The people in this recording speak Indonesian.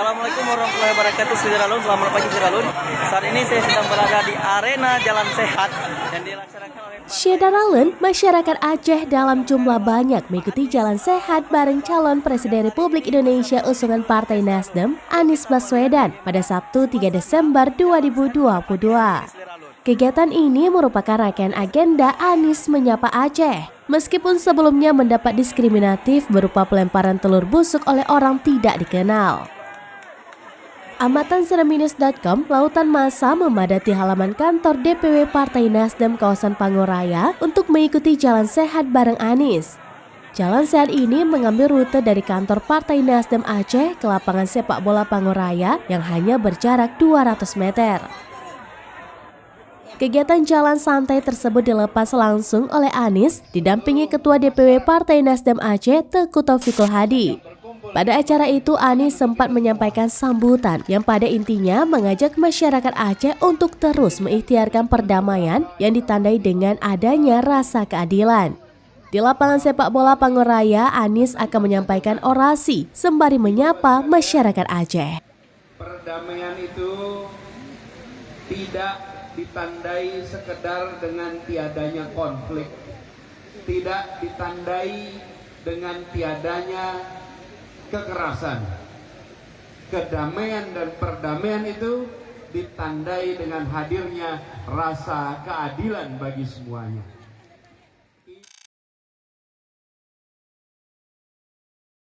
Assalamualaikum warahmatullahi wabarakatuh, Saudara-Lun. Selamat pagi, Saudara-Lun. Saat ini saya sedang berada di arena Jalan Sehat yang dilaksanakan oleh Saudara-Lun, masyarakat Aceh dalam jumlah banyak mengikuti Jalan Sehat bareng calon Presiden Republik Indonesia usungan Partai Nasdem, Anies Baswedan, pada Sabtu 3 Desember 2022. Kegiatan ini merupakan rangkaian agenda Anies Menyapa Aceh. Meskipun sebelumnya mendapat diskriminatif berupa pelemparan telur busuk oleh orang tidak dikenal. Amatan Sereminus.com, lautan massa memadati halaman kantor DPW Partai Nasdem kawasan Panguraya untuk mengikuti Jalan Sehat bareng Anies. Jalan Sehat ini mengambil rute dari kantor Partai Nasdem Aceh ke lapangan sepak bola Panguraya yang hanya berjarak 200 meter. Kegiatan jalan santai tersebut dilepas langsung oleh Anies didampingi Ketua DPW Partai Nasdem Aceh Teuku Taufikul Hadi. Pada acara itu Anies sempat menyampaikan sambutan yang pada intinya mengajak masyarakat Aceh untuk terus mengikhtiarkan perdamaian yang ditandai dengan adanya rasa keadilan. Di lapangan sepak bola Panguraya, Anies akan menyampaikan orasi sembari menyapa masyarakat Aceh. Perdamaian itu tidak ditandai sekedar dengan tiadanya konflik, tidak ditandai dengan tiadanya kekerasan. Kedamaian dan perdamaian itu ditandai dengan hadirnya rasa keadilan bagi semuanya.